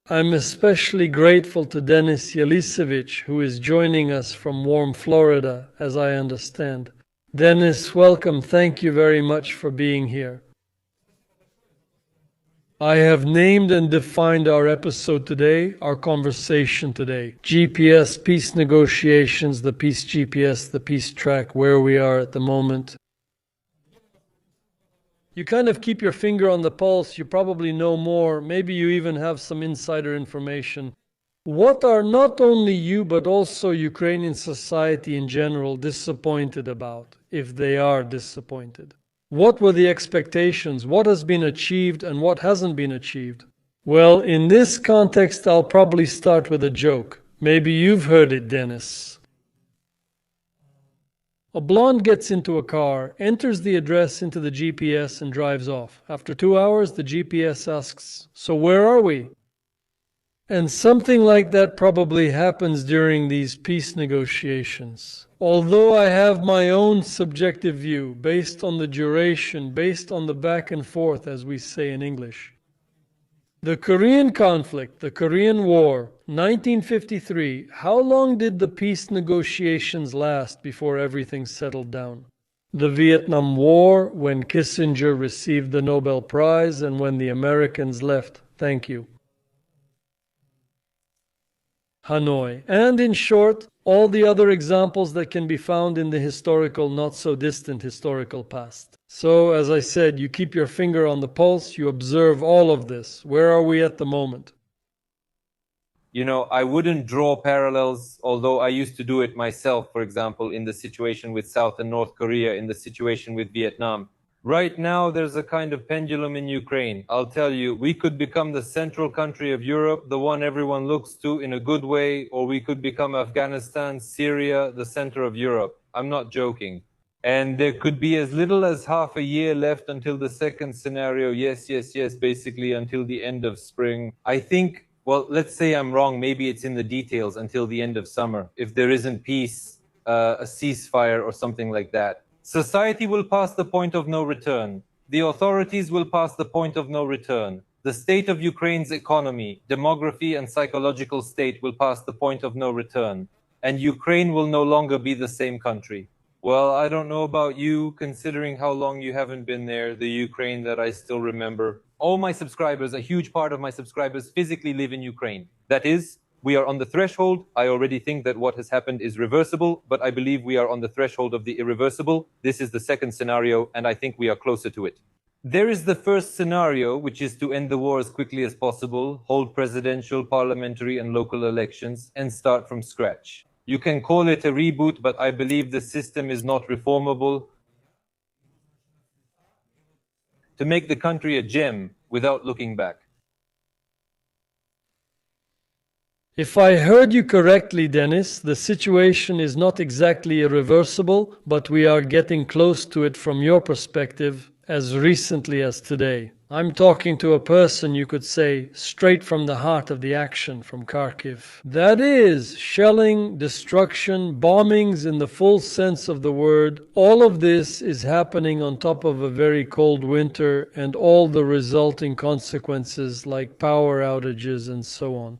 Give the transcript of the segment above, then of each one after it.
I'm especially grateful to Denis Eliseevich, who is joining us from warm Florida, as I understand. Denis, welcome. Thank you very much for being here. I have named and defined our episode today, our conversation today. GPS, peace negotiations, the peace GPS, the peace track, where we are at the moment. You kind of keep your finger on the pulse, you probably know more, maybe you even have some insider information. What are not only you but also Ukrainian society in general disappointed about, if they are disappointed? What were the expectations? What has been achieved and what hasn't been achieved? Well, in this context, I'll probably start with a joke. Maybe you've heard it, Dennis. A blonde gets into a car, enters the address into the GPS and drives off. After 2 hours, the GPS asks, "So where are we?" And something like that probably happens during these peace negotiations. Although I have my own subjective view, based on the duration, based on the back and forth, as we say in English. The Korean conflict, the Korean War, 1953, how long did the peace negotiations last before everything settled down? The Vietnam War, when Kissinger received the Nobel Prize and when the Americans left. Thank you. Hanoi. And in short, all the other examples that can be found in the historical, not so distant historical past. So, as I said, you keep your finger on the pulse, you observe all of this. Where are we at the moment? You know, I wouldn't draw parallels, although I used to do it myself, for example, in the situation with South and North Korea, in the situation with Vietnam. Right now, there's a kind of pendulum in Ukraine. I'll tell you, we could become the central country of Europe, the one everyone looks to in a good way, or we could become Afghanistan, Syria, the center of Europe. I'm not joking. And there could be as little as half a year left until the second scenario. Yes, basically until the end of spring. I think, well, let's say I'm wrong. Maybe it's in the details until the end of summer. If there isn't peace, a ceasefire or something like that. Society will pass the point of no return. The authorities will pass the point of no return. The state of Ukraine's economy, demography, and psychological state will pass the point of no return. And Ukraine will no longer be the same country. Well, I don't know about you, considering how long you haven't been there, the Ukraine that I still remember. All my subscribers, a huge part of my subscribers, physically live in Ukraine. That is, we are on the threshold. I already think that what has happened is reversible, but I believe we are on the threshold of the irreversible. This is the second scenario, and I think we are closer to it. There is the first scenario, which is to end the war as quickly as possible, hold presidential, parliamentary, and local elections, and start from scratch. You can call it a reboot, but I believe the system is not reformable. To make the country a gem without looking back. If I heard you correctly, Dennis, the situation is not exactly irreversible, but we are getting close to it from your perspective as recently as today. I'm talking to a person, you could say, straight from the heart of the action, from Kharkiv. That is, shelling, destruction, bombings in the full sense of the word. All of this is happening on top of a very cold winter and all the resulting consequences like power outages and so on.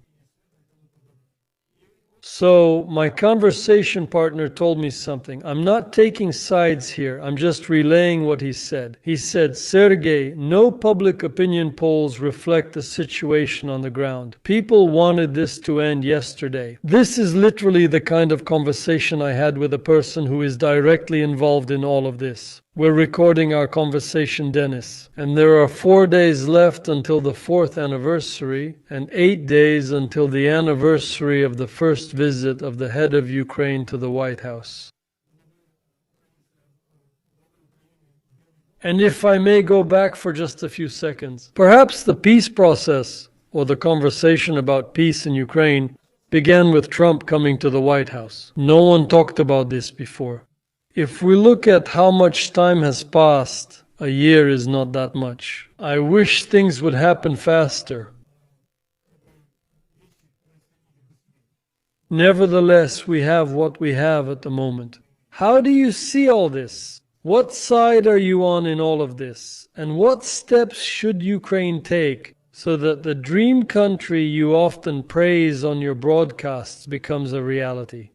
So, my conversation partner told me something. I'm not taking sides here, I'm just relaying what he said. He said, Sergey, no public opinion polls reflect the situation on the ground. People wanted this to end yesterday. This is literally the kind of conversation I had with a person who is directly involved in all of this. We're recording our conversation, Dennis, and there are 4 days left until the 4th anniversary and 8 days until the anniversary of the first visit of the head of Ukraine to the White House. And if I may go back for just a few seconds, perhaps the peace process, or the conversation about peace in Ukraine, began with Trump coming to the White House. No one talked about this before. If we look at how much time has passed, a year is not that much. I wish things would happen faster. Nevertheless, we have what we have at the moment. How do you see all this? What side are you on in all of this? And what steps should Ukraine take so that the dream country you often praise on your broadcasts becomes a reality?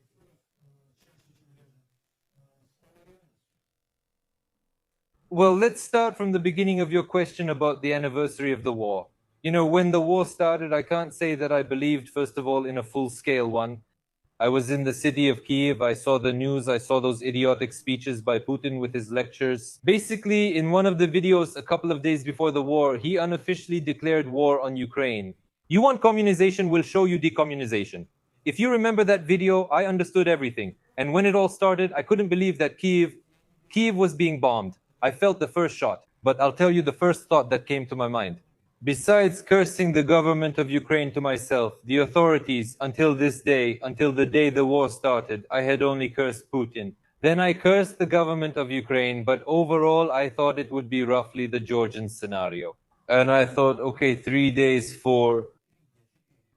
Well, let's start from the beginning of your question about the anniversary of the war. When the war started, I can't say that I believed, first of all, in a full-scale one. I was in the city of Kiev. I saw the news. I saw those idiotic speeches by Putin with his lectures. Basically, in one of the videos a couple of days before the war, he unofficially declared war on Ukraine. You want communization, we'll show you decommunization. If you remember that video, I understood everything. And when it all started, I couldn't believe that Kiev was being bombed. I felt the first shot, but I'll tell you the first thought that came to my mind. Besides cursing the government of Ukraine to myself, the authorities, until this day, until the day the war started, I had only cursed Putin. Then I cursed the government of Ukraine, but overall I thought it would be roughly the Georgian scenario. And I thought, okay, 3 days, 4.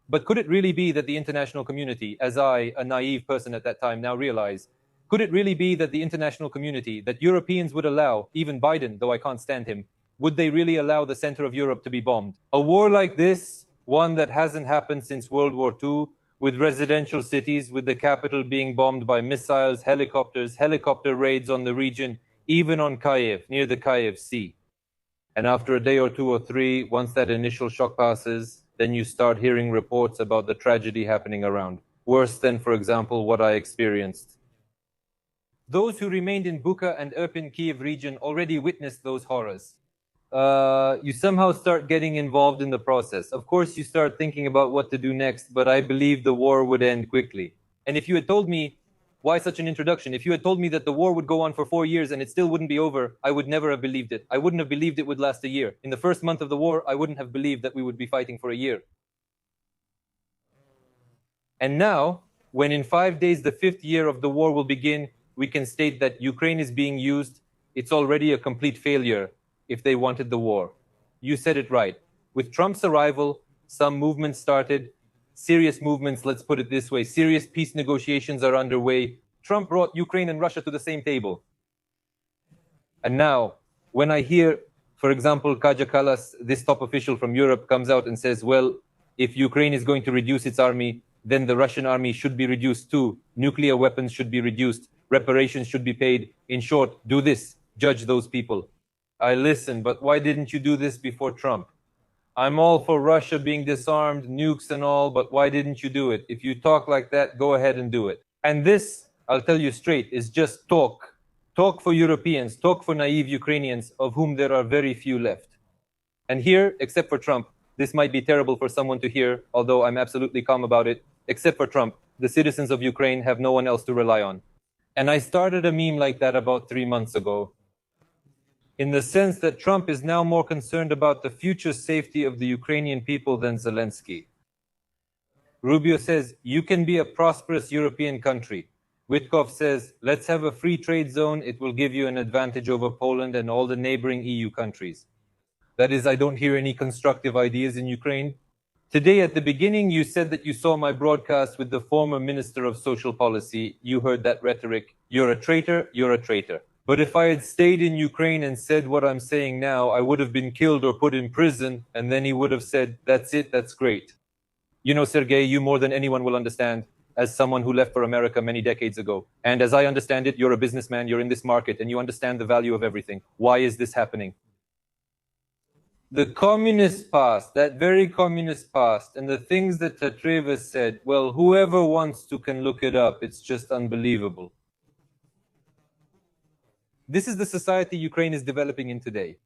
But could it really be that the international community, as I, a naive person at that time, now realize, could it really be that the international community, that Europeans would allow, even Biden, though I can't stand him, would they really allow the center of Europe to be bombed? A war like this, one that hasn't happened since World War II, with residential cities, with the capital being bombed by missiles, helicopters, helicopter raids on the region, even on Kiev, near the Kiev Sea. And after a day or 2 or 3, once that initial shock passes, then you start hearing reports about the tragedy happening around. Worse than, for example, what I experienced. Those who remained in Bucha and Irpin Kiev region already witnessed those horrors. You somehow start getting involved in the process. Of course, you start thinking about what to do next, but I believed the war would end quickly. And if you had told me, why such an introduction? If you had told me that the war would go on for 4 years and it still wouldn't be over, I would never have believed it. I wouldn't have believed it would last a year. In the first month of the war, I wouldn't have believed that we would be fighting for a year. And now, when in 5 days the 5th year of the war will begin, we can state that Ukraine is being used. It's already a complete failure if they wanted the war. You said it right. With Trump's arrival, some movements started. Serious movements, let's put it this way. Serious peace negotiations are underway. Trump brought Ukraine and Russia to the same table. And now, when I hear, for example, Kaja Kallas, this top official from Europe, comes out and says, well, if Ukraine is going to reduce its army, then the Russian army should be reduced too. Nuclear weapons should be reduced. Reparations should be paid. In short, do this. Judge those people. I listen, but why didn't you do this before Trump? I'm all for Russia being disarmed, nukes and all, but why didn't you do it? If you talk like that, go ahead and do it. And this, I'll tell you straight, is just talk. Talk for Europeans, talk for naive Ukrainians, of whom there are very few left. And here, except for Trump, this might be terrible for someone to hear, although I'm absolutely calm about it. Except for Trump, the citizens of Ukraine have no one else to rely on. And I started a meme like that about 3 months ago, in the sense that Trump is now more concerned about the future safety of the Ukrainian people than Zelensky. Rubio says, you can be a prosperous European country. Witkov says, let's have a free trade zone. It will give you an advantage over Poland and all the neighboring EU countries. That is, I don't hear any constructive ideas in Ukraine. Today, at the beginning, you said that you saw my broadcast with the former Minister of Social Policy. You heard that rhetoric. You're a traitor, you're a traitor. But if I had stayed in Ukraine and said what I'm saying now, I would have been killed or put in prison, and then he would have said, that's it, that's great. You know, Sergei, you more than anyone will understand, as someone who left for America many decades ago. And as I understand it, you're a businessman, you're in this market, and you understand the value of everything. Why is this happening? The communist past, that very communist past, and the things that Tatreva said, well, whoever wants to can look it up. It's just unbelievable. This is the society Ukraine is developing in today.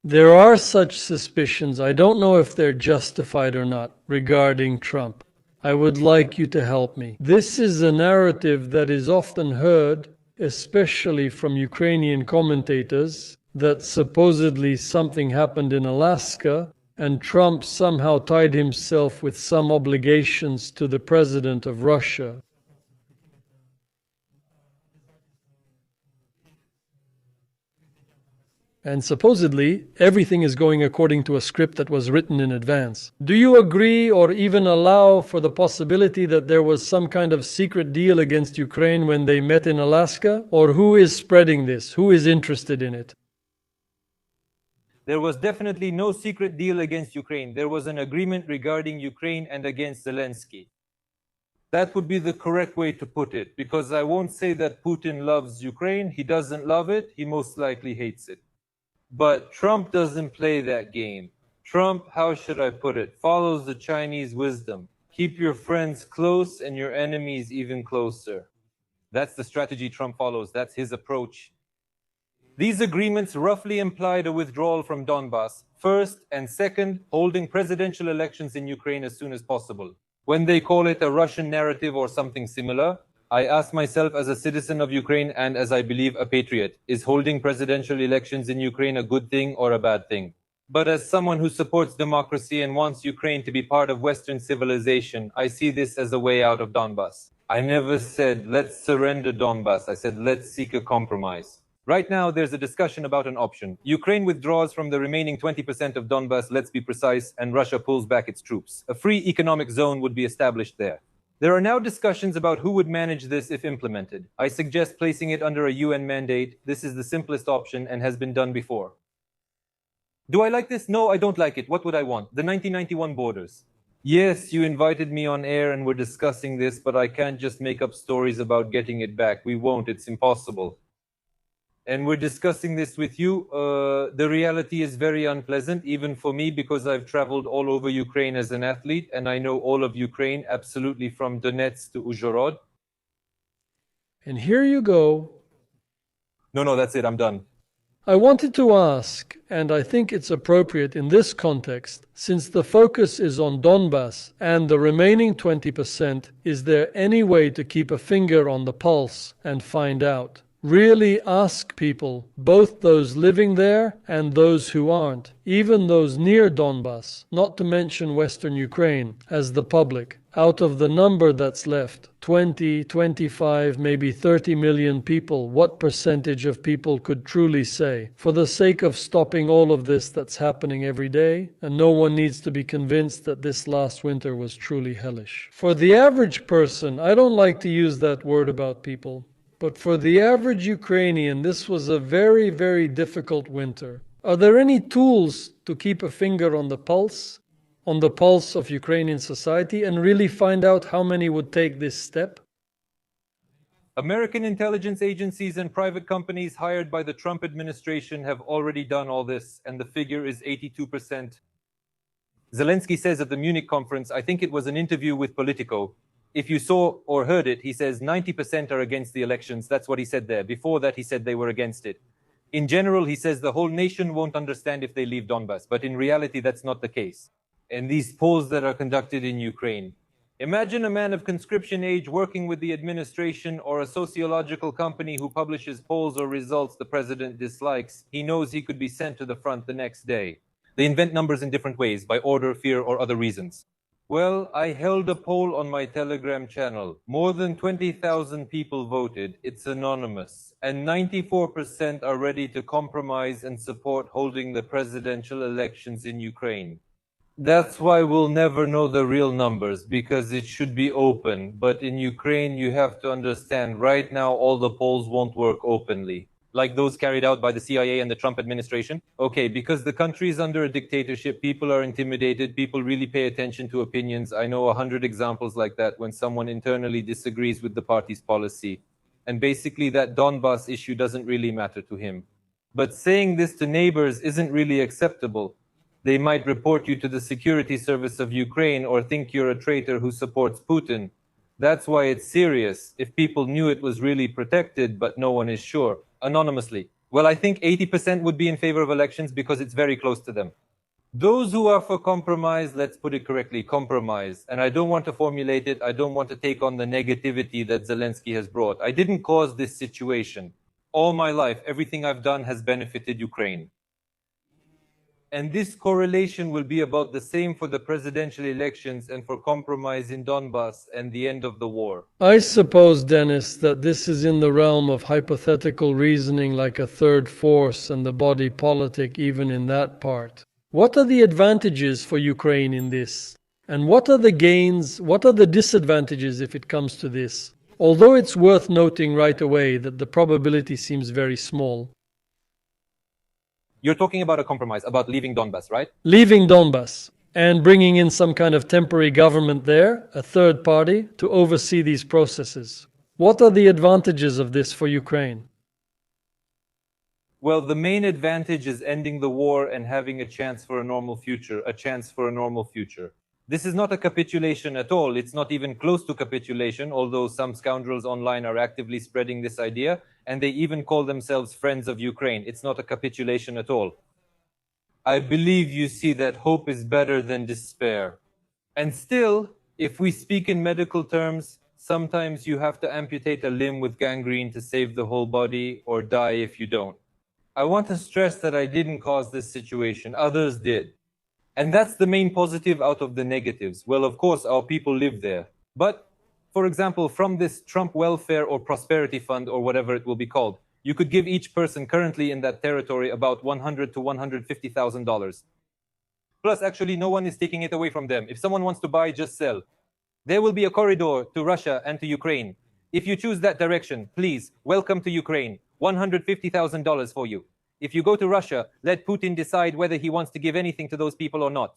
There are such suspicions, I don't know if they're justified or not, regarding Trump. I would like you to help me. This is a narrative that is often heard, especially from Ukrainian commentators, that supposedly something happened in Alaska and Trump somehow tied himself with some obligations to the president of Russia. And supposedly, everything is going according to a script that was written in advance. Do you agree or even allow for the possibility that there was some kind of secret deal against Ukraine when they met in Alaska? Or who is spreading this? Who is interested in it? There was definitely no secret deal against Ukraine. There was an agreement regarding Ukraine and against Zelensky. That would be the correct way to put it, because I won't say that Putin loves Ukraine. He doesn't love it. He most likely hates it. But Trump doesn't play that game. Trump, how should I put it, follows the Chinese wisdom. Keep your friends close and your enemies even closer. That's the strategy Trump follows. That's his approach. These agreements roughly implied a withdrawal from Donbass. First, and second, holding presidential elections in Ukraine as soon as possible. When they call it a Russian narrative or something similar, I ask myself as a citizen of Ukraine and as I believe a patriot, is holding presidential elections in Ukraine a good thing or a bad thing? But as someone who supports democracy and wants Ukraine to be part of Western civilization, I see this as a way out of Donbass. I never said, let's surrender Donbass. I said, let's seek a compromise. Right now, there's a discussion about an option. Ukraine withdraws from the remaining 20% of Donbass, let's be precise, and Russia pulls back its troops. A free economic zone would be established there. There are now discussions about who would manage this if implemented. I suggest placing it under a UN mandate. This is the simplest option and has been done before. Do I like this? No, I don't like it. What would I want? The 1991 borders. Yes, you invited me on air and we're discussing this, but I can't just make up stories about getting it back. We won't. It's impossible. And we're discussing this with you. The reality is very unpleasant, even for me, because I've traveled all over Ukraine as an athlete, and I know all of Ukraine, absolutely from Donetsk to Uzhhorod. And here you go. No, that's it. I'm done. I wanted to ask, and I think it's appropriate in this context, since the focus is on Donbass and the remaining 20%, is there any way to keep a finger on the pulse and find out? Really ask people, both those living there and those who aren't, even those near Donbass, not to mention Western Ukraine, as the public. Out of the number that's left, 20, 25, maybe 30 million people, what percentage of people could truly say, for the sake of stopping all of this that's happening every day, and no one needs to be convinced that this last winter was truly hellish. For the average person, I don't like to use that word about people, but for the average Ukrainian, this was a very, very difficult winter. Are there any tools to keep a finger on the pulse of Ukrainian society and really find out how many would take this step? American intelligence agencies and private companies hired by the Trump administration have already done all this, and the figure is 82%. Zelensky says at the Munich conference, I think it was an interview with Politico, if you saw or heard it, he says 90% are against the elections. That's what he said there. Before that, he said they were against it. In general, he says the whole nation won't understand if they leave Donbass. But in reality, that's not the case. And these polls that are conducted in Ukraine. Imagine a man of conscription age working with the administration or a sociological company who publishes polls or results the president dislikes. He knows he could be sent to the front the next day. They invent numbers in different ways, by order, fear, or other reasons. Well, I held a poll on my Telegram channel. More than 20,000 people voted. It's anonymous. And 94% are ready to compromise and support holding the presidential elections in Ukraine. That's why we'll never know the real numbers, because it should be open. But in Ukraine, you have to understand, right now, all the polls won't work openly. Like those carried out by the CIA and the Trump administration? Okay, because the country is under a dictatorship, people are intimidated, people really pay attention to opinions. I know 100 examples like that when someone internally disagrees with the party's policy. And basically that Donbass issue doesn't really matter to him. But saying this to neighbors isn't really acceptable. They might report you to the security service of Ukraine or think you're a traitor who supports Putin. That's why it's serious. If people knew it was really protected, but no one is sure. Anonymously. Well, I think 80% would be in favor of elections because it's very close to them. Those who are for compromise, let's put it correctly, compromise. And I don't want to formulate it. I don't want to take on the negativity that Zelensky has brought. I didn't cause this situation. All my life, everything I've done has benefited Ukraine. And this correlation will be about the same for the presidential elections and for compromise in Donbass and the end of the war. I suppose, Dennis, that this is in the realm of hypothetical reasoning like a third force and the body politic even in that part. What are the advantages for Ukraine in this? And what are the gains, what are the disadvantages if it comes to this? Although it's worth noting right away that the probability seems very small. You're talking about a compromise, about leaving Donbass, right? Leaving Donbass and bringing in some kind of temporary government there, a third party, to oversee these processes. What are the advantages of this for Ukraine? Well, the main advantage is ending the war and having a chance for a normal future, a chance for a normal future. This is not a capitulation at all. It's not even close to capitulation, although some scoundrels online are actively spreading this idea, and they even call themselves friends of Ukraine. It's not a capitulation at all. I believe you see that hope is better than despair. And still, if we speak in medical terms, sometimes you have to amputate a limb with gangrene to save the whole body or die if you don't. I want to stress that I didn't cause this situation, others did. And that's the main positive out of the negatives. Well, of course, our people live there. But, for example, from this Trump welfare or prosperity fund or whatever it will be called, you could give each person currently in that territory about $100,000 to $150,000. Plus, actually, no one is taking it away from them. If someone wants to buy, just sell. There will be a corridor to Russia and to Ukraine. If you choose that direction, please, welcome to Ukraine. $150,000 for you. If you go to Russia, let Putin decide whether he wants to give anything to those people or not.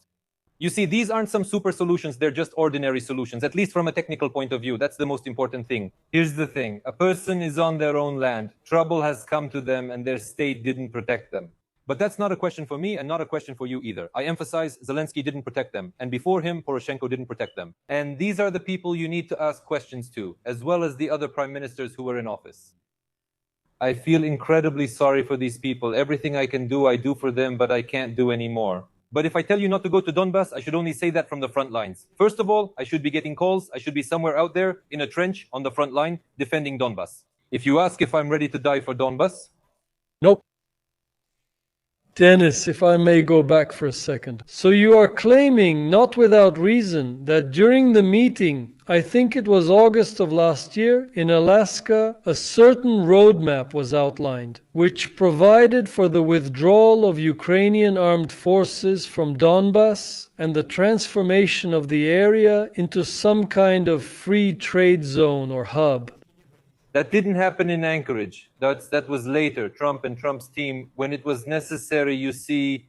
You see, these aren't some super solutions, they're just ordinary solutions, at least from a technical point of view. That's the most important thing. Here's the thing. A person is on their own land. Trouble has come to them and their state didn't protect them. But that's not a question for me and not a question for you either. I emphasize Zelensky didn't protect them, and before him, Poroshenko didn't protect them. And these are the people you need to ask questions to, as well as the other prime ministers who were in office. I feel incredibly sorry for these people. Everything I can do, I do for them, but I can't do any more. But if I tell you not to go to Donbass, I should only say that from the front lines. First of all, I should be getting calls. I should be somewhere out there in a trench on the front line defending Donbass. If you ask if I'm ready to die for Donbass, Nope. Dennis, if I may go back for a second. So you are claiming, not without reason, that during the meeting, I think it was August of last year, in Alaska, a certain roadmap was outlined, which provided for the withdrawal of Ukrainian armed forces from Donbass and the transformation of the area into some kind of free trade zone or hub. that didn't happen in Anchorage. That was later, Trump and Trump's team, when it was necessary, you see,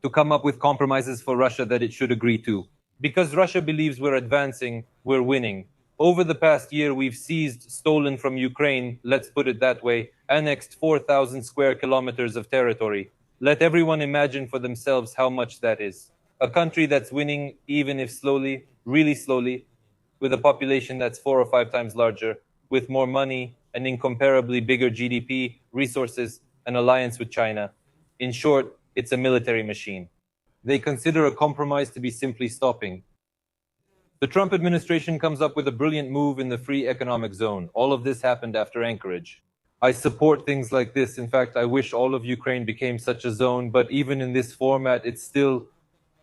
to come up with compromises for Russia that it should agree to. Because Russia believes we're advancing, we're winning. Over the past year, we've seized, stolen from Ukraine, let's put it that way, annexed 4,000 square kilometers of territory. Let everyone imagine for themselves how much that is. A country that's winning, even if slowly, really slowly, with a population that's 4 or 5 times larger, with more money, an incomparably bigger GDP, resources, an alliance with China. In short, it's a military machine. They consider a compromise to be simply stopping. The Trump administration comes up with a brilliant move in the free economic zone. All of this happened after Anchorage. I support things like this. In fact, I wish all of Ukraine became such a zone, but even in this format, it's still,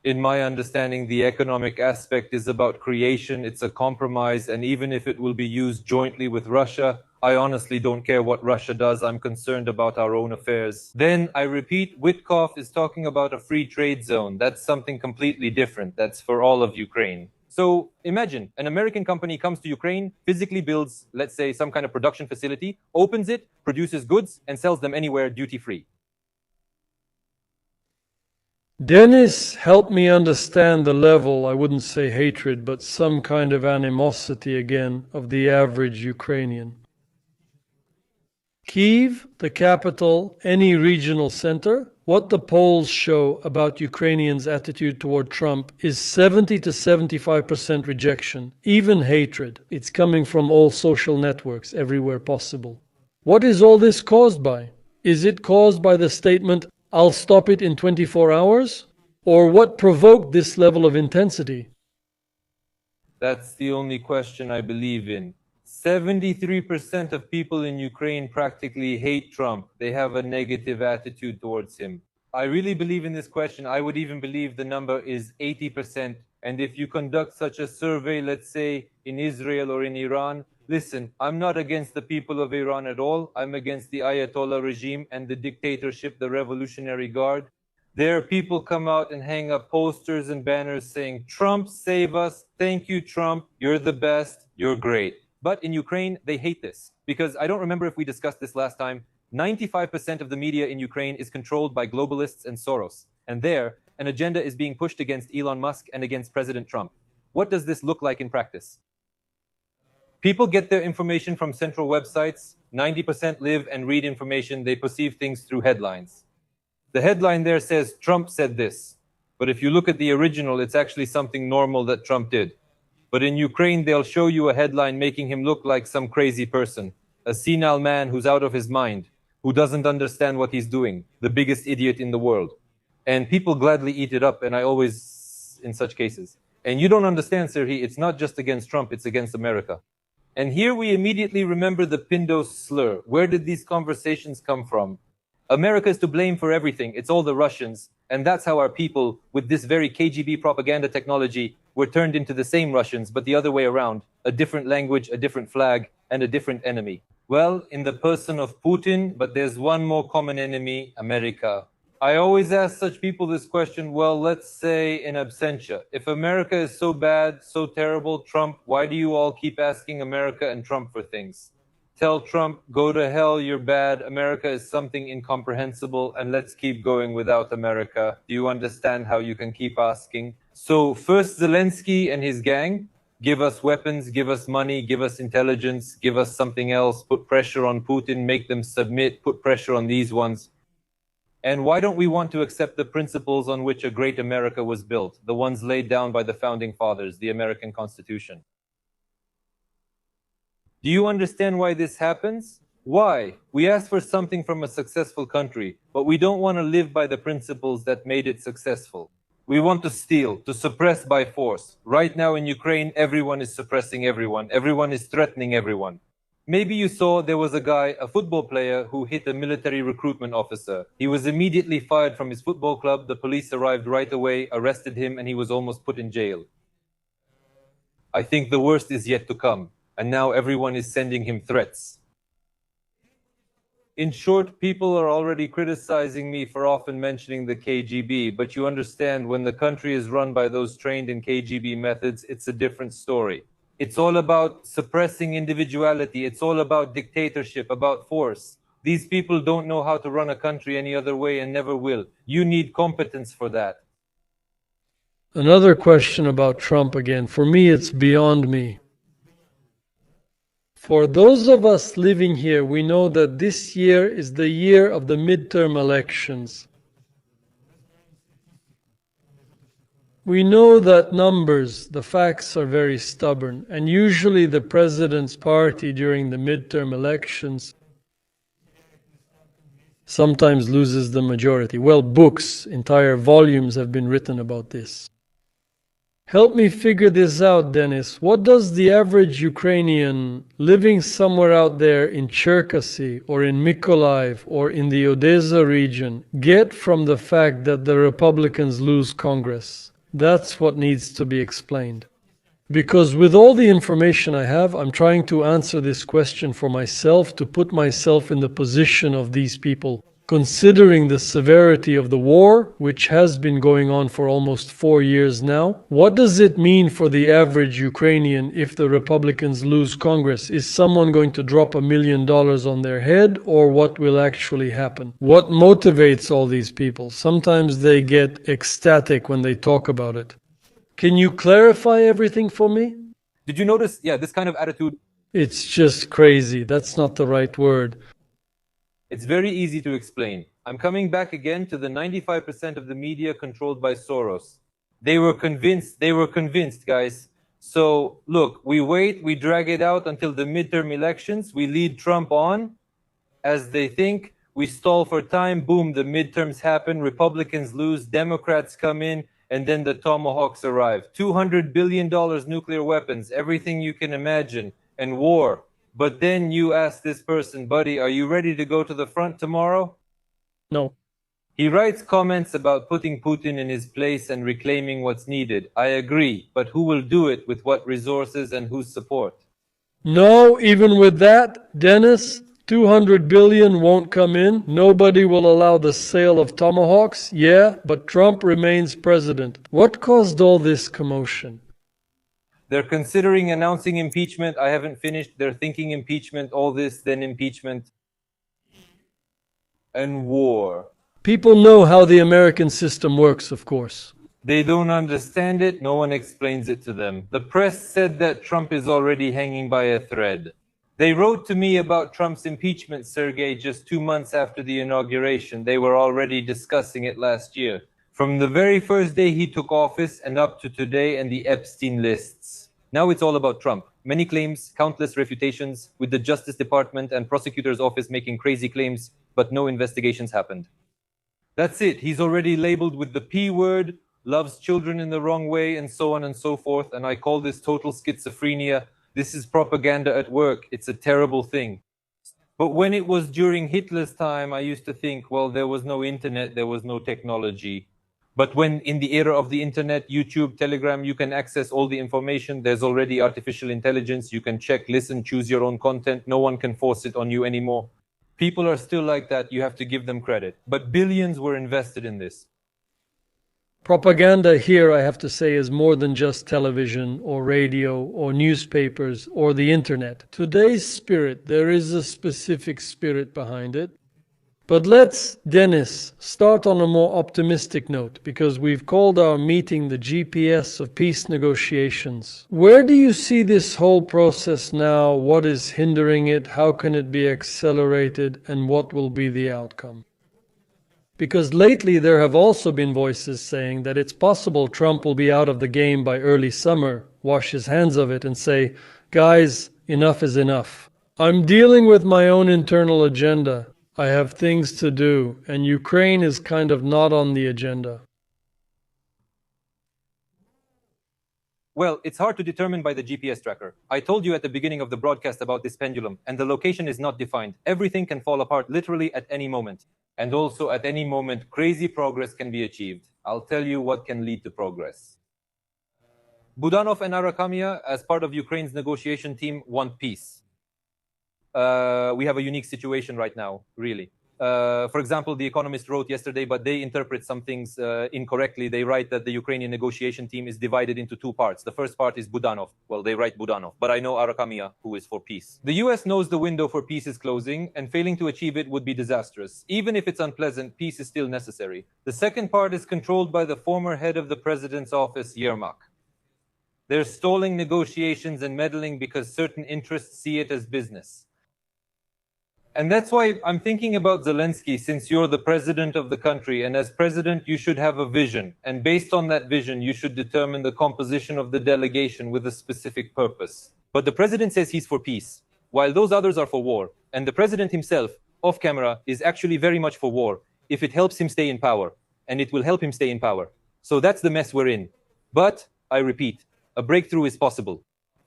in my understanding, the economic aspect is about creation. It's a compromise. And even if it will be used jointly with Russia, I honestly don't care what Russia does. I'm concerned about our own affairs. Then, I repeat, Witkoff is talking about a free trade zone. That's something completely different. That's for all of Ukraine. So imagine an American company comes to Ukraine, physically builds, let's say, some kind of production facility, opens it, produces goods, and sells them anywhere duty-free. Dennis helped me understand the level, I wouldn't say hatred, but some kind of animosity again of the average Ukrainian. Kyiv, the capital, any regional center, what the polls show about Ukrainians' attitude toward Trump is 70 to 75% rejection, even hatred. It's coming from all social networks everywhere possible. What is all this caused by? Is it caused by the statement, "I'll stop it in 24 hours"? Or what provoked this level of intensity? That's the only question I believe in. 73% of people in Ukraine practically hate Trump. They have a negative attitude towards him. I really believe in this question. I would even believe the number is 80%. And if you conduct such a survey, let's say in Israel or in Iran, listen, I'm not against the people of Iran at all. I'm against the Ayatollah regime and the dictatorship, the Revolutionary Guard. There, people come out and hang up posters and banners saying, "Trump, save us. Thank you, Trump. You're the best. You're great." But in Ukraine, they hate this because I don't remember if we discussed this last time. 95% of the media in Ukraine is controlled by globalists and Soros, and there, an agenda is being pushed against Elon Musk and against President Trump. What does this look like in practice? People get their information from central websites. 90% live and read information. They perceive things through headlines. The headline there says, Trump said this. But if you look at the original, it's actually something normal that Trump did. But in Ukraine, they'll show you a headline making him look like some crazy person, a senile man who's out of his mind, who doesn't understand what he's doing, the biggest idiot in the world. And people gladly eat it up, and I always, in such cases. And you don't understand, Serhi, it's not just against Trump, it's against America. And here we immediately remember the Pindos slur. Where did these conversations come from? America is to blame for everything. It's all the Russians. And that's how our people, with this very KGB propaganda technology, were turned into the same Russians, but the other way around. A different language, a different flag, and a different enemy. Well, in the person of Putin, but there's one more common enemy, America. I always ask such people this question, well, let's say in absentia. If America is so bad, so terrible, Trump, why do you all keep asking America and Trump for things? Tell Trump, go to hell, you're bad. America is something incomprehensible, and let's keep going without America. Do you understand how you can keep asking? So first Zelensky and his gang, give us weapons, give us money, give us intelligence, give us something else, put pressure on Putin, make them submit, put pressure on these ones. And why don't we want to accept the principles on which a great America was built, the ones laid down by the founding fathers, the American Constitution? Do you understand why this happens? Why? We ask for something from a successful country, but we don't want to live by the principles that made it successful. We want to steal, to suppress by force. Right now in Ukraine, everyone is suppressing everyone. Everyone is threatening everyone. Maybe you saw there was a guy, a football player, who hit a military recruitment officer. He was immediately fired from his football club. The police arrived right away, arrested him, and he was almost put in jail. I think the worst is yet to come, and now everyone is sending him threats. In short, people are already criticizing me for often mentioning the KGB, but you understand, when the country is run by those trained in KGB methods, it's a different story. It's all about suppressing individuality. It's all about dictatorship, about force. These people don't know how to run a country any other way and never will. You need competence for that. Another question about Trump again. For me, it's beyond me. For those of us living here, we know that this year is the year of the midterm elections. We know that numbers, the facts are very stubborn, and usually the president's party during the midterm elections sometimes loses the majority. Well, books, entire volumes have been written about this. Help me figure this out, Dennis. What does the average Ukrainian living somewhere out there in Cherkasy or in Mykolaiv or in the Odessa region get from the fact that the Republicans lose Congress? That's what needs to be explained. Because with all the information I have, I'm trying to answer this question for myself, to put myself in the position of these people, considering the severity of the war, which has been going on for almost 4 years now. What does it mean for the average Ukrainian if the Republicans lose Congress? Is someone going to drop $1 million on their head, or what will actually happen? What motivates all these people? Sometimes they get ecstatic when they talk about it. Can you clarify everything for me? Did you notice, this kind of attitude? It's just crazy. That's not the right word. It's very easy to explain. I'm coming back again to the 95% of the media controlled by Soros. They were convinced, guys. So, look, we wait, we drag it out until the midterm elections, we lead Trump on, as they think, we stall for time, boom, the midterms happen, Republicans lose, Democrats come in, and then the tomahawks arrive. $200 billion nuclear weapons, everything you can imagine, and war. But then you ask this person, buddy, are you ready to go to the front tomorrow? No. He writes comments about putting Putin in his place and reclaiming what's needed. I agree, but who will do it, with what resources and whose support? No, even with that, Dennis, 200 billion won't come in. Nobody will allow the sale of tomahawks. Yeah, but Trump remains president. What caused all this commotion? They're considering announcing impeachment. I haven't finished. They're thinking impeachment, all this, then impeachment. and war. People know how the American system works, of course. They don't understand it, no one explains it to them. The press said that Trump is already hanging by a thread. They wrote to me about Trump's impeachment, Sergey, just 2 months after the inauguration. They were already discussing it last year. From the very first day he took office and up to today and the Epstein lists. Now it's all about Trump. Many claims, countless refutations, with the Justice Department and prosecutor's office making crazy claims, but no investigations happened. That's it. He's already labeled with the P word, loves children in the wrong way, and so on and so forth. And I call this total schizophrenia. This is propaganda at work. It's a terrible thing. But when it was during Hitler's time, I used to think, well, there was no internet, there was no technology. But when in the era of the internet, YouTube, Telegram, you can access all the information, there's already artificial intelligence, you can check, listen, choose your own content, no one can force it on you anymore. People are still like that, you have to give them credit. But billions were invested in this. Propaganda here, I have to say, is more than just television or radio or newspapers or the internet. Today's spirit, there is a specific spirit behind it. But let's, Dennis, start on a more optimistic note, because we've called our meeting the GPS of peace negotiations. Where do you see this whole process now? What is hindering it? How can it be accelerated? And what will be the outcome? Because lately there have also been voices saying that it's possible Trump will be out of the game by early summer, wash his hands of it and say, guys, enough is enough. I'm dealing with my own internal agenda. I have things to do, and Ukraine is kind of not on the agenda. Well, it's hard to determine by the GPS tracker. I told you at the beginning of the broadcast about this pendulum, and the location is not defined. Everything can fall apart literally at any moment. And also at any moment, crazy progress can be achieved. I'll tell you what can lead to progress. Budanov and Arakhamia, as part of Ukraine's negotiation team, want peace. We have a unique situation right now, really. For example, The Economist wrote yesterday, but they interpret some things incorrectly. They write that the Ukrainian negotiation team is divided into two parts. The first part is Budanov. Well, they write Budanov, but I know Arakhamia, who is for peace. The US knows the window for peace is closing, and failing to achieve it would be disastrous. Even if it's unpleasant, peace is still necessary. The second part is controlled by the former head of the president's office, Yermak. They're stalling negotiations and meddling because certain interests see it as business. And that's why I'm thinking about Zelensky, since you're the president of the country, and as president, you should have a vision. And based on that vision, you should determine the composition of the delegation with a specific purpose. But the president says he's for peace, while those others are for war. And the president himself, off camera, is actually very much for war, if it helps him stay in power. And it will help him stay in power. So that's the mess we're in. But, I repeat, a breakthrough is possible.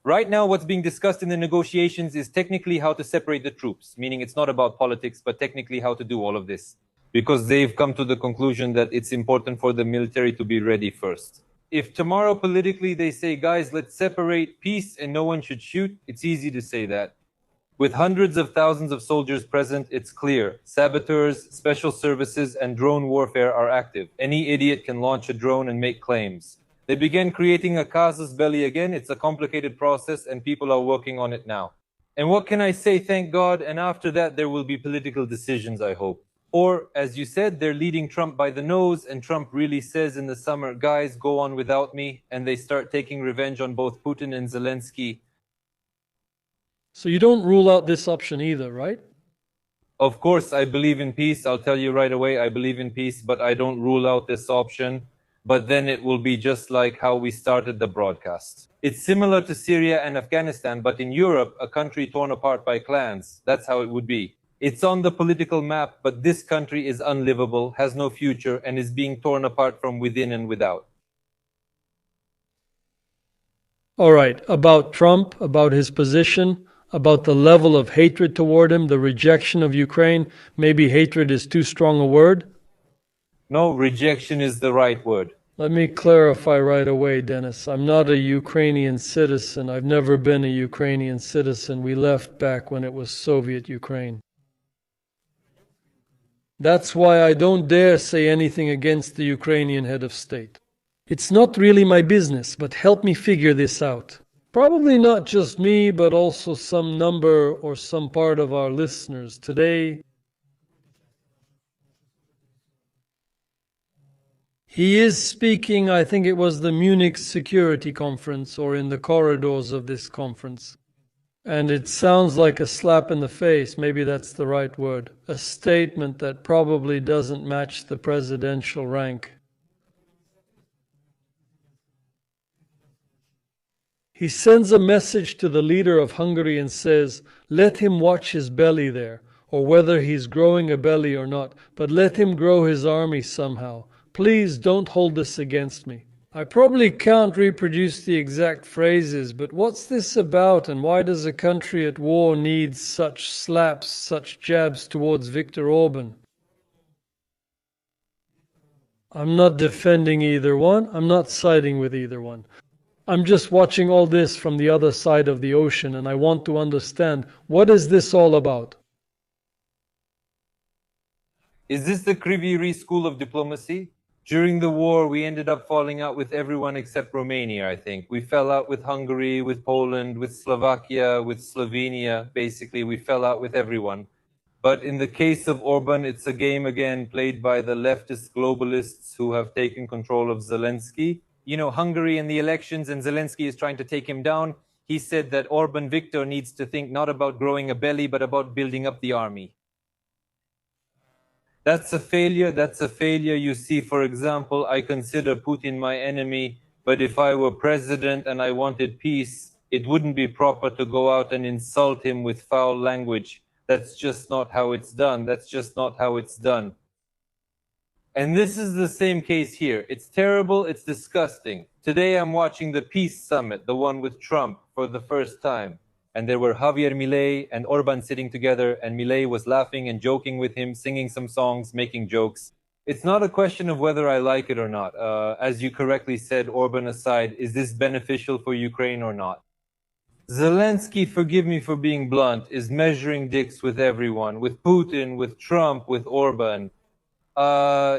Right now, what's being discussed in the negotiations is technically how to separate the troops, meaning it's not about politics, but technically how to do all of this. Because they've come to the conclusion that it's important for the military to be ready first. If tomorrow politically they say, guys, let's separate peace and no one should shoot, it's easy to say that. With hundreds of thousands of soldiers present, it's clear. Saboteurs, special services, and drone warfare are active. Any idiot can launch a drone and make claims. They began creating a casus belli again. It's a complicated process and people are working on it now. And what can I say? Thank God. And after that, there will be political decisions, I hope. Or, as you said, they're leading Trump by the nose and Trump really says in the summer, guys, go on without me. And they start taking revenge on both Putin and Zelensky. So you don't rule out this option either, right? Of course, I believe in peace. I'll tell you right away, I believe in peace, but I don't rule out this option. But then it will be just like how we started the broadcast. It's similar to Syria and Afghanistan, but in Europe, a country torn apart by clans. That's how it would be. It's on the political map, but this country is unlivable, has no future, and is being torn apart from within and without. All right, about Trump, about his position, about the level of hatred toward him, the rejection of Ukraine. Maybe hatred is too strong a word. No, rejection is the right word. Let me clarify right away, Dennis. I'm not a Ukrainian citizen. I've never been a Ukrainian citizen. We left back when it was Soviet Ukraine. That's why I don't dare say anything against the Ukrainian head of state. It's not really my business, but help me figure this out. Probably not just me, but also some number or some part of our listeners today. He is speaking, I think it was the Munich Security Conference or in the corridors of this conference. And it sounds like a slap in the face, maybe that's the right word, a statement that probably doesn't match the presidential rank. He sends a message to the leader of Hungary and says, let him watch his belly there, or whether he's growing a belly or not, but let him grow his army somehow. Please don't hold this against me. I probably can't reproduce the exact phrases, but what's this about, and why does a country at war need such slaps, such jabs towards Viktor Orban? I'm not defending either one. I'm not siding with either one. I'm just watching all this from the other side of the ocean, and I want to understand, what is this all about? Is this the Kriviri School of Diplomacy? During the war, we ended up falling out with everyone except Romania, I think. We fell out with Hungary, with Poland, with Slovakia, with Slovenia. Basically, we fell out with everyone. But in the case of Orban, it's a game again played by the leftist globalists who have taken control of Zelensky. You know, Hungary in the elections, and Zelensky is trying to take him down. He said that Orban Viktor needs to think not about growing a belly, but about building up the army. That's a failure. That's a failure. You see, for example, I consider Putin my enemy, but if I were president and I wanted peace, it wouldn't be proper to go out and insult him with foul language. That's just not how it's done. That's just not how it's done. And this is the same case here. It's terrible. It's disgusting. Today I'm watching the Peace Summit, the one with Trump, for the first time. And there were Javier Milei and Orban sitting together, and Milei was laughing and joking with him, singing some songs, making jokes. It's not a question of whether I like it or not. As you correctly said, Orban aside, is this beneficial for Ukraine or not? Zelensky, forgive me for being blunt, is measuring dicks with everyone, with Putin, with Trump, with Orban.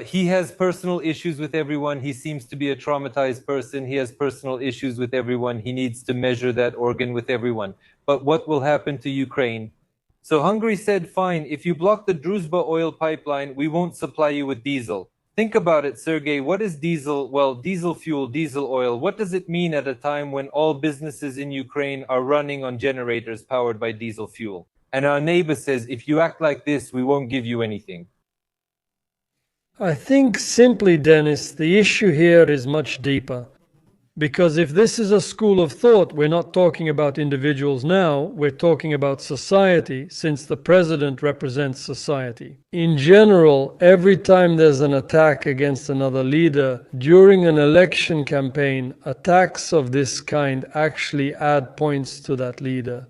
He has personal issues with everyone. He seems to be a traumatized person. He has personal issues with everyone. He needs to measure that organ with everyone. But what will happen to Ukraine? So Hungary said, fine, if you block the Druzhba oil pipeline, we won't supply you with diesel. Think about it, Sergey. What is diesel? Well, diesel fuel, diesel oil. What does it mean at a time when all businesses in Ukraine are running on generators powered by diesel fuel? And our neighbor says, if you act like this, we won't give you anything. I think simply, Dennis, the issue here is much deeper. Because if this is a school of thought, we're not talking about individuals now, we're talking about society, since the president represents society. In general, every time there's an attack against another leader, during an election campaign, attacks of this kind actually add points to that leader.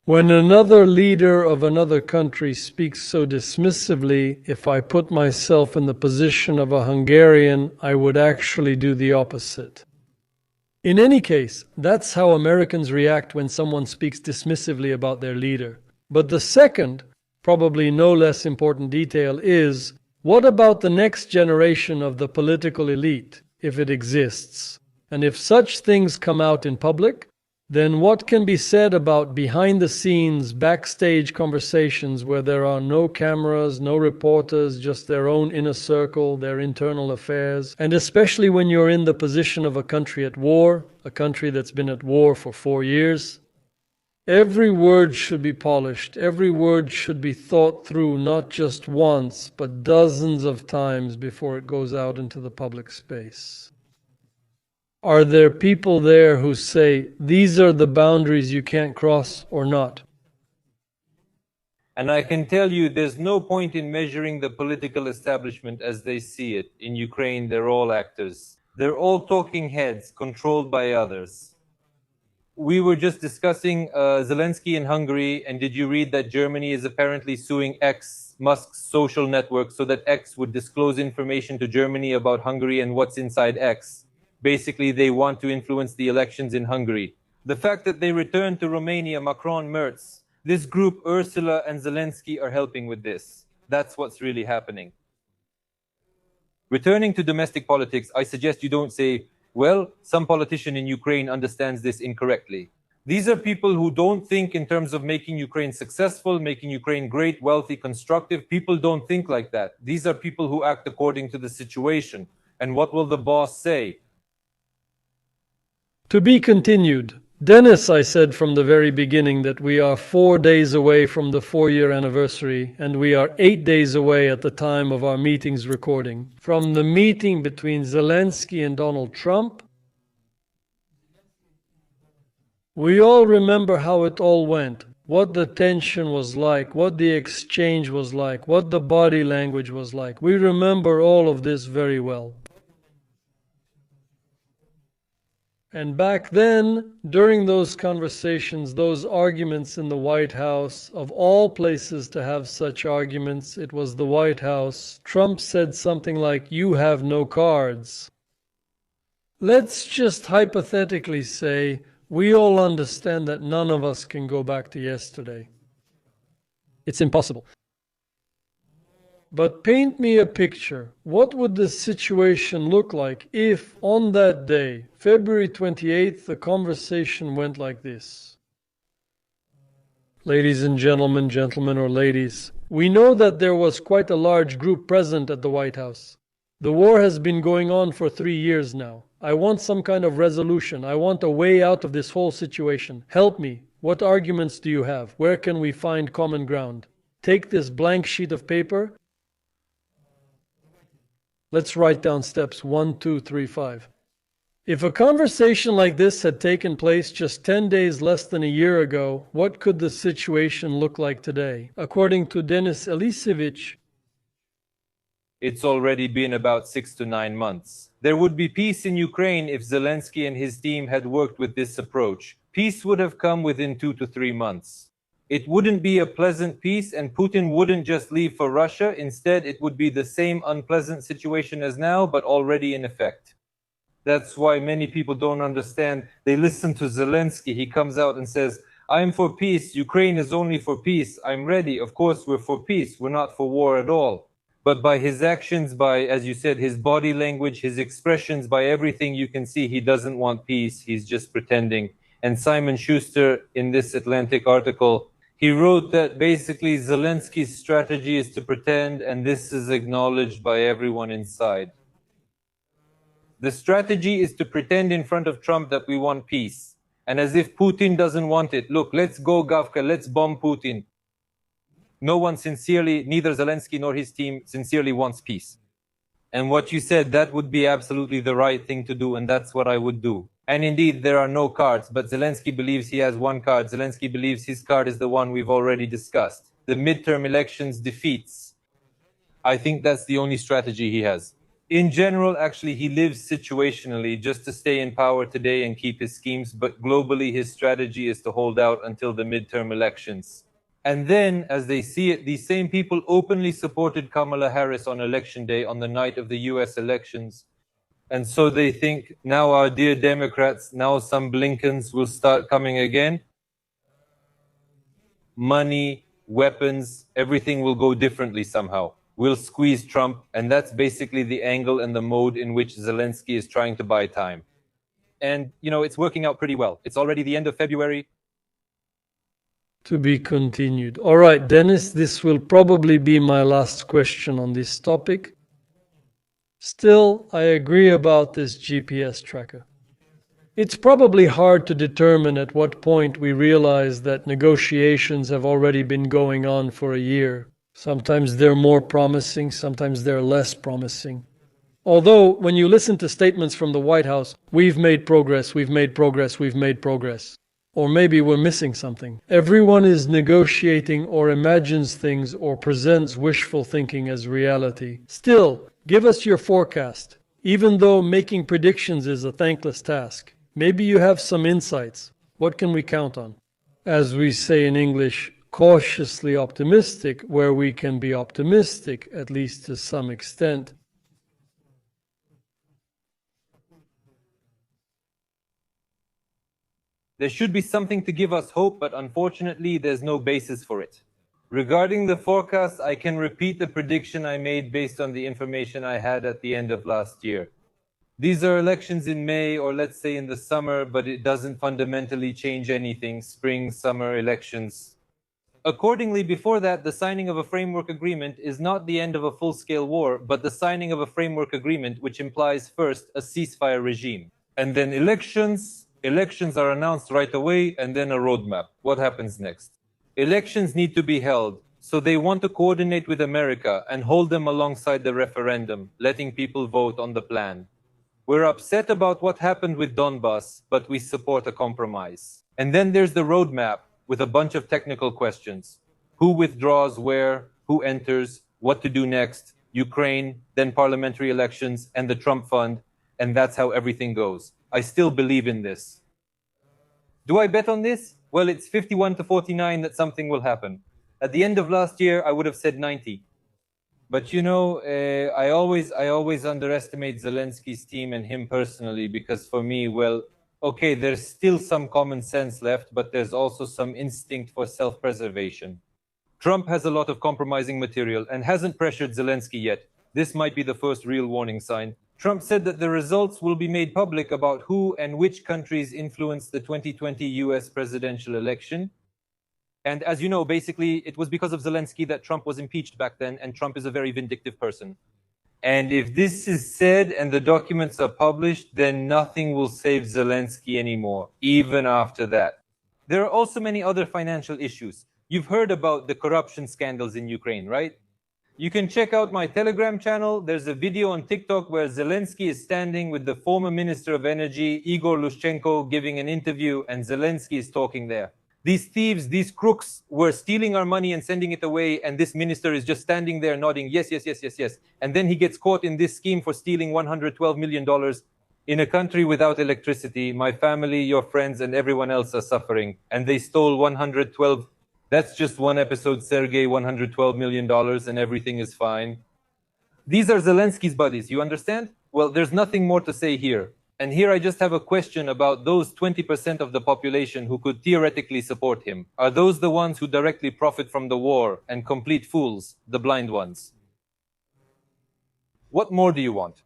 When another leader of another country speaks so dismissively, if I put myself in the position of a Hungarian, I would actually do the opposite. In any case, that's how Americans react when someone speaks dismissively about their leader. But the second, probably no less important detail is, what about the next generation of the political elite, if it exists? And if such things come out in public, then what can be said about behind-the-scenes, backstage conversations where there are no cameras, no reporters, just their own inner circle, their internal affairs, and especially when you're in the position of a country at war, a country that's been at war for 4 years? Every word should be polished, every word should be thought through not just once, but dozens of times before it goes out into the public space. Are there people there who say, these are the boundaries you can't cross or not? And I can tell you there's no point in measuring the political establishment as they see it. In Ukraine, they're all actors. They're all talking heads controlled by others. We were just discussing Zelensky in Hungary, and did you read that Germany is apparently suing X, Musk's social network, so that X would disclose information to Germany about Hungary and what's inside X? Basically, they want to influence the elections in Hungary. The fact that they returned to Romania, Macron, Merz, this group, Ursula and Zelensky, are helping with this. That's what's really happening. Returning to domestic politics, I suggest you don't say, well, some politician in Ukraine understands this incorrectly. These are people who don't think in terms of making Ukraine successful, making Ukraine great, wealthy, constructive. People don't think like that. These are people who act according to the situation. And what will the boss say? To be continued. Dennis, I said from the very beginning that we are 4 days away from the 4-year anniversary, and we are 8 days away at the time of our meeting's recording. From the meeting between Zelensky and Donald Trump, we all remember how it all went, what the tension was like, what the exchange was like, what the body language was like. We remember all of this very well. And back then, during those conversations, those arguments in the White House, of all places to have such arguments, it was the White House. Trump said something like, "You have no cards." Let's just hypothetically say, we all understand that none of us can go back to yesterday. It's impossible. But paint me a picture. What would the situation look like if, on that day, February 28th, the conversation went like this? Ladies and gentlemen or ladies, we know that there was quite a large group present at the White House. The war has been going on for 3 years now. I want some kind of resolution. I want a way out of this whole situation. Help me. What arguments do you have? Where can we find common ground? Take this blank sheet of paper. Let's write down steps 1, 2, 3, 5. If a conversation like this had taken place just 10 days less than a year ago, what could the situation look like today? According to Denis Eliseevich, it's already been about 6 to 9 months. There would be peace in Ukraine if Zelensky and his team had worked with this approach. Peace would have come within 2 to 3 months. It wouldn't be a pleasant peace, and Putin wouldn't just leave for Russia. Instead, it would be the same unpleasant situation as now, but already in effect. That's why many people don't understand. They listen to Zelensky. He comes out and says, "I'm for peace. Ukraine is only for peace. I'm ready. Of course, we're for peace. We're not for war at all." But by his actions, by, as you said, his body language, his expressions, by everything you can see, he doesn't want peace. He's just pretending. And Simon Schuster, in this Atlantic article, he wrote that basically Zelensky's strategy is to pretend, and this is acknowledged by everyone inside. The strategy is to pretend in front of Trump that we want peace. And as if Putin doesn't want it. Look, let's go, Gavka, let's bomb Putin. No one sincerely, neither Zelensky nor his team sincerely wants peace. And what you said, that would be absolutely the right thing to do, and that's what I would do. And indeed, there are no cards, but Zelensky believes he has one card. Zelensky believes his card is the one we've already discussed. The midterm elections defeats. I think that's the only strategy he has. In general, actually, he lives situationally just to stay in power today and keep his schemes, but globally, his strategy is to hold out until the midterm elections. And then, as they see it, these same people openly supported Kamala Harris on election day, on the night of the US elections. And so they think, now our dear Democrats, now some Blinkens will start coming again. Money, weapons, everything will go differently somehow. We'll squeeze Trump, and that's basically the angle and the mode in which Zelensky is trying to buy time. And, you know, it's working out pretty well. It's already the end of February. To be continued. All right, Dennis, this will probably be my last question on this topic. Still, I agree about this GPS tracker. It's probably hard to determine at what point we realize that negotiations have already been going on for a year. Sometimes they're more promising, sometimes they're less promising. Although, when you listen to statements from the White House, we've made progress, we've made progress, we've made progress. Or maybe we're missing something. Everyone is negotiating or imagines things or presents wishful thinking as reality. Still, give us your forecast. Even though making predictions is a thankless task, maybe you have some insights. What can we count on? As we say in English, cautiously optimistic, where we can be optimistic, at least to some extent. There should be something to give us hope, but unfortunately, there's no basis for it. Regarding the forecast, I can repeat the prediction I made based on the information I had at the end of last year. These are elections in May or let's say in the summer, but it doesn't fundamentally change anything. Spring, summer elections. Accordingly, before that, the signing of a framework agreement is not the end of a full-scale war, but the signing of a framework agreement which implies first a ceasefire regime. And then elections. Elections are announced right away, and then a roadmap. What happens next? Elections need to be held, so they want to coordinate with America and hold them alongside the referendum, letting people vote on the plan. We're upset about what happened with Donbass, but we support a compromise. And then there's the roadmap with a bunch of technical questions. Who withdraws where, who enters, what to do next, Ukraine, then parliamentary elections, and the Trump fund, and that's how everything goes. I still believe in this. Do I bet on this? Well, it's 51 to 49 that something will happen. At the end of last year, I would have said 90. But you know, I always underestimate Zelensky's team and him personally, because for me, well, okay, there's still some common sense left, but there's also some instinct for self-preservation. Trump has a lot of compromising material and hasn't pressured Zelensky yet. This might be the first real warning sign. Trump said that the results will be made public about who and which countries influenced the 2020 US presidential election. And as you know, basically, it was because of Zelensky that Trump was impeached back then, and Trump is a very vindictive person. And if this is said and the documents are published, then nothing will save Zelensky anymore, even after that. There are also many other financial issues. You've heard about the corruption scandals in Ukraine, right? You can check out my Telegram channel. There's a video on TikTok where Zelensky is standing with the former Minister of Energy, Igor Lushchenko, giving an interview, and Zelensky is talking there. These thieves, these crooks were stealing our money and sending it away, and this minister is just standing there nodding, yes, yes, yes, yes, yes. And then he gets caught in this scheme for stealing $112 million in a country without electricity. My family, your friends, and everyone else are suffering. And they stole 112. That's just one episode, Sergei, $112 million, and everything is fine. These are Zelensky's buddies, you understand? Well, there's nothing more to say here. And here I just have a question about those 20% of the population who could theoretically support him. Are those the ones who directly profit from the war and complete fools, the blind ones? What more do you want?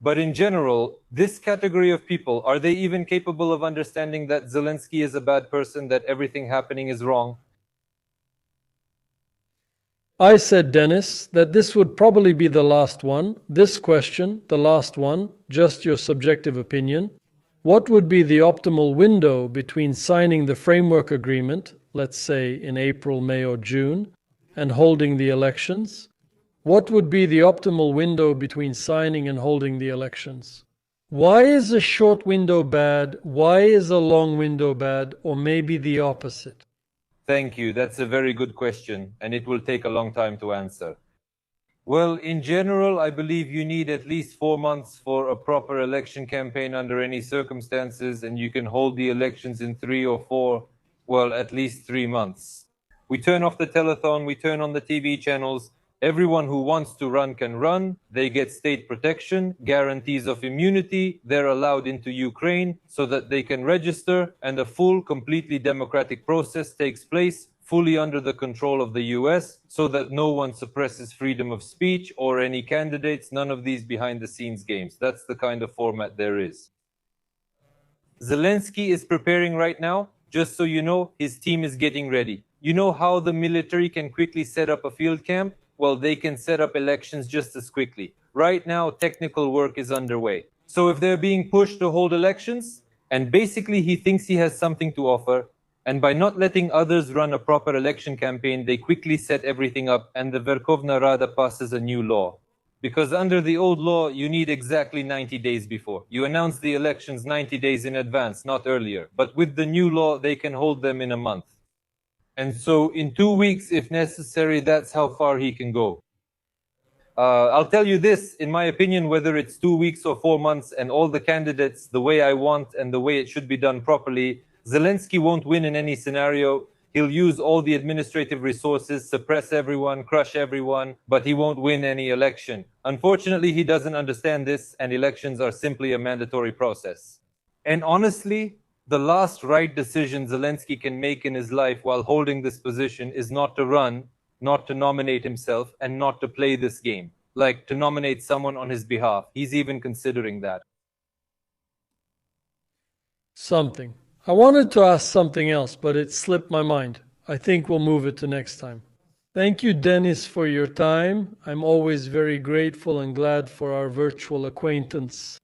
But in general, this category of people, are they even capable of understanding that Zelensky is a bad person, that everything happening is wrong? I said, Dennis, that this would probably be the last one. This question, the last one, just your subjective opinion. What would be the optimal window between signing the framework agreement, let's say in April, May, or June, and holding the elections? What would be the optimal window between signing and holding the elections? Why is a short window bad? Why is a long window bad? Or maybe the opposite? Thank you. That's a very good question, and it will take a long time to answer. Well, in general, I believe you need at least 4 months for a proper election campaign under any circumstances, and you can hold the elections in 3 or 4, well, at least 3 months. We turn off the telethon, we turn on the TV channels. Everyone who wants to run can run. They get state protection, guarantees of immunity. They're allowed into Ukraine so that they can register, and a full, completely democratic process takes place, fully under the control of the US, so that no one suppresses freedom of speech or any candidates, none of these behind-the-scenes games. That's the kind of format there is. Zelensky is preparing right now. Just so you know, his team is getting ready. You know how the military can quickly set up a field camp? Well, they can set up elections just as quickly. Right now, technical work is underway. So if they're being pushed to hold elections, and basically he thinks he has something to offer, and by not letting others run a proper election campaign, they quickly set everything up, and the Verkhovna Rada passes a new law. Because under the old law, you need exactly 90 days before. You announce the elections 90 days in advance, not earlier. But with the new law, they can hold them in a month. And so in 2 weeks, if necessary, that's how far he can go. I'll tell you this, in my opinion, whether it's 2 weeks or 4 months and all the candidates the way I want and the way it should be done properly, Zelensky won't win in any scenario. He'll use all the administrative resources, suppress everyone, crush everyone, but he won't win any election. Unfortunately, he doesn't understand this, and elections are simply a mandatory process. And honestly, the last right decision Zelensky can make in his life while holding this position is not to run, not to nominate himself, and not to play this game. Like to nominate someone on his behalf. He's even considering that. Something. I wanted to ask something else, but it slipped my mind. I think we'll move it to next time. Thank you, Dennis, for your time. I'm always very grateful and glad for our virtual acquaintance.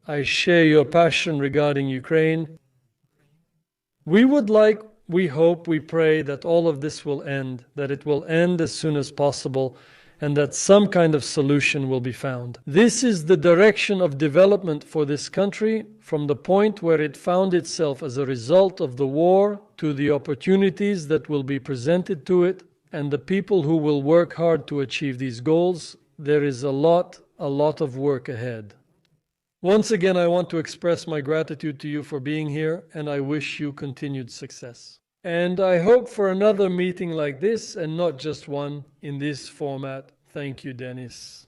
I share your passion regarding Ukraine. We hope, we pray that all of this will end, that it will end as soon as possible, and that some kind of solution will be found. This is the direction of development for this country from the point where it found itself as a result of the war to the opportunities that will be presented to it and the people who will work hard to achieve these goals. There is a lot of work ahead. Once again, I want to express my gratitude to you for being here, and I wish you continued success. And I hope for another meeting like this, and not just one, in this format. Thank you, Dennis.